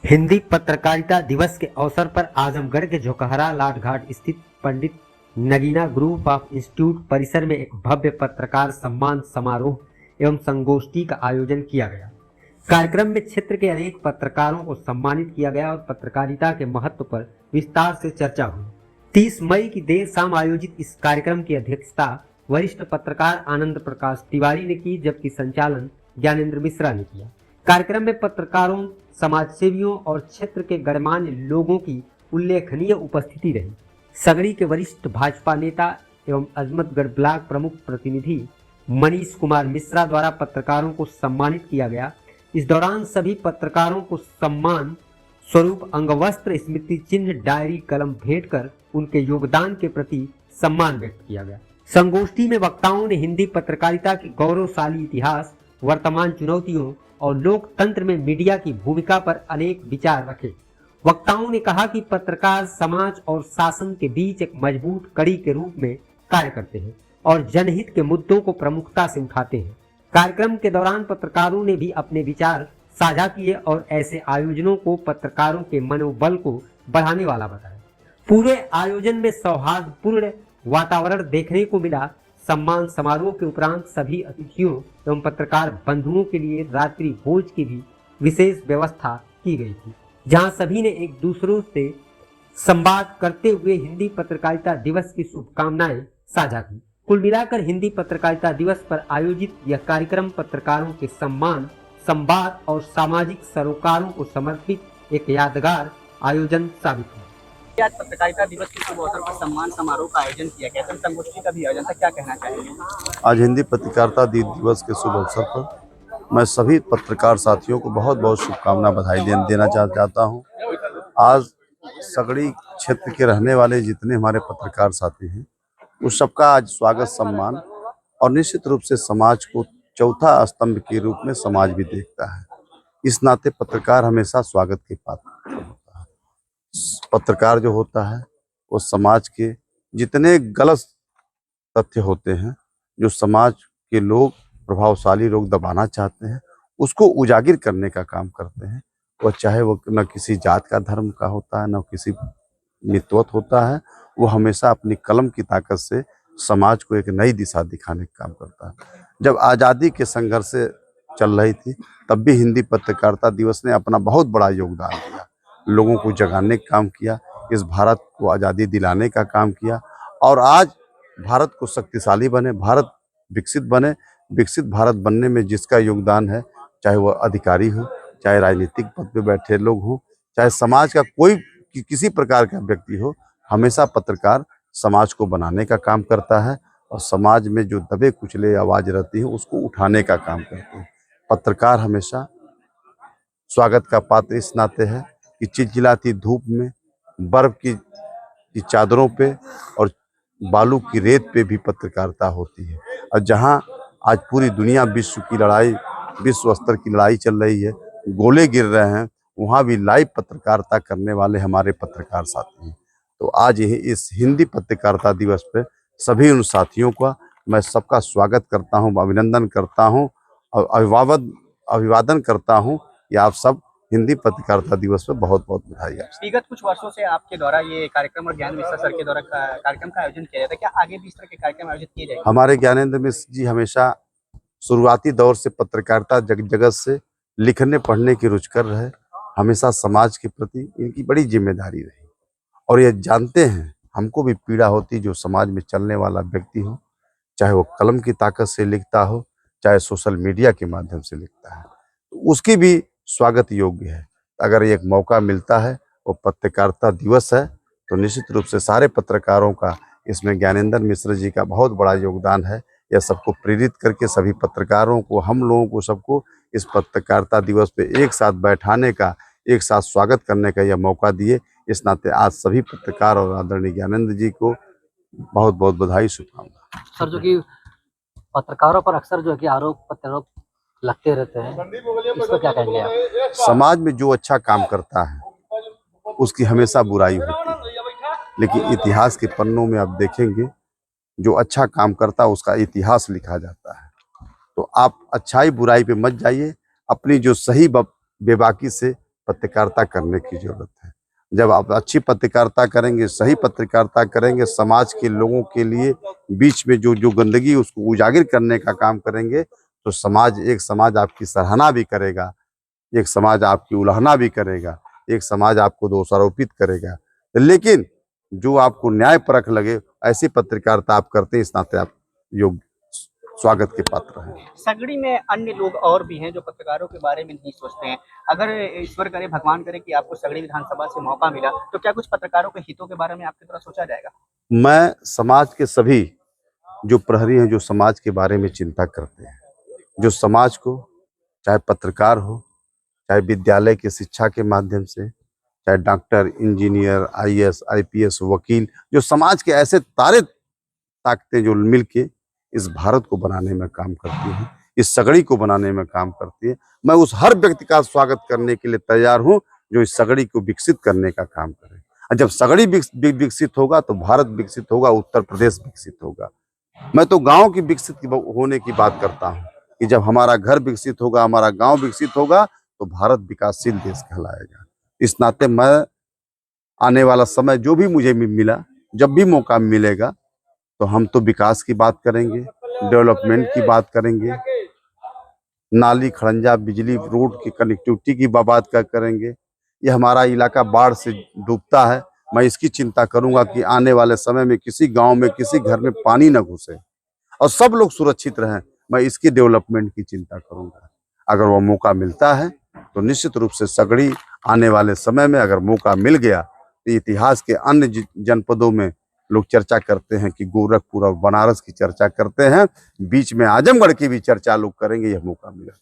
हिंदी पत्रकारिता दिवस के अवसर पर आजमगढ़ के झोकहरा लाट घाट स्थित पंडित नगीना ग्रुप ऑफ इंस्टीट्यूट परिसर में एक भव्य पत्रकार सम्मान समारोह एवं संगोष्ठी का आयोजन किया गया। कार्यक्रम में क्षेत्र के अनेक पत्रकारों को सम्मानित किया गया और पत्रकारिता के महत्व पर विस्तार से चर्चा हुई। 30 मई की देर शाम आयोजित इस कार्यक्रम की अध्यक्षता वरिष्ठ पत्रकार आनंद प्रकाश तिवारी ने की, जबकि संचालन ज्ञानेंद्र मिश्रा ने किया। कार्यक्रम में पत्रकारों, समाजसेवियों और क्षेत्र के गणमान्य लोगों की उल्लेखनीय उपस्थिति रही। सगड़ी के वरिष्ठ भाजपा नेता एवं अजमतगढ़ ब्लॉक प्रमुख प्रतिनिधि मनीष कुमार मिश्रा द्वारा पत्रकारों को सम्मानित किया गया। इस दौरान सभी पत्रकारों को सम्मान स्वरूप अंगवस्त्र, स्मृति चिन्ह, डायरी, कलम भेंट कर उनके योगदान के प्रति सम्मान व्यक्त किया गया। संगोष्ठी में वक्ताओं ने हिंदी पत्रकारिता के गौरवशाली इतिहास, वर्तमान चुनौतियों और लोकतंत्र में मीडिया की भूमिका पर अनेक विचार रखे। वक्ताओं ने कहा कि पत्रकार समाज और शासन के बीच एक मजबूत कड़ी के रूप में कार्य करते हैं और जनहित के मुद्दों को प्रमुखता से उठाते हैं। कार्यक्रम के दौरान पत्रकारों ने भी अपने विचार साझा किए और ऐसे आयोजनों को पत्रकारों के मनोबल को बढ़ाने वाला बताया। पूरे आयोजन में सौहार्दपूर्ण वातावरण देखने को मिला। सम्मान समारोह के उपरांत सभी अतिथियों एवं पत्रकार बंधुओं के लिए रात्रि भोज की भी विशेष व्यवस्था की गई थी, जहां सभी ने एक दूसरों से संवाद करते हुए हिंदी पत्रकारिता दिवस की शुभकामनाएं साझा की। कुल मिलाकर हिंदी पत्रकारिता दिवस पर आयोजित यह कार्यक्रम पत्रकारों के सम्मान, संवाद और सामाजिक सरोकारों को समर्पित एक यादगार आयोजन साबित हुआ। आज पत्रकारिता दिवस के शुभ अवसर पर सम्मान समारोह का आयोजन किया गया, संगोष्ठी का भी आयोजन था, क्या कहना चाहेंगे? आज हिंदी पत्रकारिता दिवस के शुभ अवसर पर मैं सभी पत्रकार साथियों को बहुत बहुत शुभकामना, बधाई देना चाहता हूं। आज सगड़ी क्षेत्र के रहने वाले जितने हमारे पत्रकार साथी हैं, उस सबका आज स्वागत, सम्मान और निश्चित रूप से समाज को चौथा स्तंभ के रूप में समाज भी देखता है। इस नाते पत्रकार हमेशा स्वागत के पात्र होता है। पत्रकार जो होता है वो समाज के जितने गलत तथ्य होते हैं, जो समाज के लोग, प्रभावशाली लोग दबाना चाहते हैं, उसको उजागर करने का काम करते हैं। वो चाहे वो न किसी जात का, धर्म का होता है, न किसी मितवत होता है, वो हमेशा अपनी कलम की ताकत से समाज को एक नई दिशा दिखाने का काम करता है। जब आज़ादी के संघर्ष चल रही थी, तब भी हिंदी पत्रकारिता दिवस ने अपना बहुत बड़ा योगदान दिया, लोगों को जगाने का काम किया, इस भारत को आज़ादी दिलाने का काम किया। और आज भारत को शक्तिशाली बने, भारत विकसित बने, विकसित भारत बनने में जिसका योगदान है, चाहे वह अधिकारी हो, चाहे राजनीतिक पद पे बैठे लोग हों, चाहे समाज का कोई किसी प्रकार का व्यक्ति हो, हमेशा पत्रकार समाज को बनाने का काम करता है और समाज में जो दबे कुचले आवाज़ रहती है उसको उठाने का काम करते हैं। पत्रकार हमेशा स्वागत का पात्र इस नाते है कि चिलचिलाती धूप में, बर्फ की चादरों पे और बालू की रेत पे भी पत्रकारिता होती है। और जहां आज पूरी दुनिया विश्व स्तर की लड़ाई चल रही है, गोले गिर रहे हैं, वहां भी लाइव पत्रकारिता करने वाले हमारे पत्रकार साथी हैं। तो आज इस हिंदी पत्रकारिता दिवस पे सभी उन साथियों का मैं सबका स्वागत करता हूं, अभिनंदन करता हूं और अभिवादन करता हूं कि आप सब हिंदी पत्रकारिता दिवस पर बहुत बहुत बधाई। विगत कुछ वर्षों से आपके द्वारा ये कार्यक्रम और ज्ञान मिश्रा सर के द्वारा कार्यक्रम का आयोजन किया जाता है, क्या आगे भी इस तरह के कार्यक्रम आयोजित किए जाएंगे? हमारे ज्ञानेंद्र मिश्र जी हमेशा शुरुआती दौर से पत्रकारिता जगत से लिखने पढ़ने की रुचिकर रहे, हमेशा समाज के प्रति इनकी बड़ी जिम्मेदारी रही और ये जानते हैं हमको भी पीड़ा होती जो समाज में चलने वाला व्यक्ति हो, चाहे वो कलम की ताकत से लिखता हो, चाहे सोशल मीडिया के माध्यम से लिखता है, तो उसकी भी स्वागत योग्य है। अगर एक मौका मिलता है, वो पत्रकारिता दिवस है, तो निश्चित रूप से सारे पत्रकारों का इसमें ज्ञानेंद्र मिश्र जी का बहुत बड़ा योगदान है। यह सबको प्रेरित करके सभी पत्रकारों को, हम लोगों को, सबको इस पत्रकारिता दिवस पे एक साथ बैठाने का, एक साथ स्वागत करने का यह मौका दिए। इस नाते आज सभी पत्रकार और आदरणीय ज्ञानेंद्र जी को बहुत बहुत बधाई, शुभकामनाएं। सर, जो कि पत्रकारों पर अक्सर जो है कि आरोप प्रत्यारोप लगते रहते हैं, इस पर क्या कहेंगे आप? समाज में जो अच्छा काम करता है उसकी हमेशा बुराई होती है, लेकिन इतिहास के पन्नों में आप देखेंगे जो अच्छा काम करता है उसका इतिहास लिखा जाता है। तो आप अच्छाई बुराई पे मत जाइए, अपनी जो सही बेबाकी से पत्रकारिता करने की जरूरत है। जब आप अच्छी पत्रकारिता करेंगे, सही पत्रकारिता करेंगे, समाज के लोगों के लिए बीच में जो जो गंदगी उसको उजागर करने का काम करेंगे, तो एक समाज आपकी सराहना भी करेगा, एक समाज आपकी उलाहना भी करेगा, एक समाज आपको दोषारोपित करेगा। लेकिन जो आपको न्यायपरक लगे, ऐसी पत्रकारिता आप करते हैं, इस नाते आप योग्य स्वागत के पात्र हैं। सगड़ी में अन्य लोग और भी हैं जो पत्रकारों के बारे में नहीं सोचते हैं। अगर ईश्वर करे, भगवान करे कि आपको सगड़ी विधानसभा से मौका मिला, तो क्या कुछ पत्रकारों के हितों के बारे में आपकी तरह सोचा जाएगा? मैं समाज के सभी जो प्रहरी हैं, जो समाज के बारे में चिंता करते हैं, जो समाज को, चाहे पत्रकार हो, चाहे विद्यालय की शिक्षा के माध्यम से, चाहे डॉक्टर, इंजीनियर, आईएएस, आईपीएस, वकील, जो समाज के ऐसे तारे ताकतें जो मिलके इस भारत को बनाने में काम करती हैं, इस सगड़ी को बनाने में काम करती है, मैं उस हर व्यक्ति का स्वागत करने के लिए तैयार हूं जो इस सगड़ी को विकसित करने का काम करे। और जब सगड़ी विकसित होगा तो भारत विकसित होगा, उत्तर प्रदेश विकसित होगा। मैं तो गांव की विकसित होने की बात करता हूं कि जब हमारा घर विकसित होगा, हमारा गांव विकसित होगा, तो भारत विकासशील देश कहलाएगा। इस नाते मैं आने वाला समय जो भी मुझे मिला, जब भी मौका मिलेगा, तो हम तो विकास की बात करेंगे, डेवलपमेंट की बात करेंगे, नाली, खड़ंजा, बिजली, रोड की कनेक्टिविटी की बात करेंगे। ये हमारा इलाका बाढ़ से डूबता है, मैं इसकी चिंता करूंगा कि आने वाले समय में किसी गांव में, किसी घर में पानी न घुसे और सब लोग सुरक्षित रहें। मैं इसकी डेवलपमेंट की चिंता करूंगा। अगर वो मौका मिलता है तो निश्चित रूप से सगड़ी आने वाले समय में अगर मौका मिल गया तो इतिहास के अन्य जनपदों में लोग चर्चा करते हैं कि गोरखपुर और बनारस की चर्चा करते हैं, बीच में आजमगढ़ की भी चर्चा लोग करेंगे, यह मौका मिला।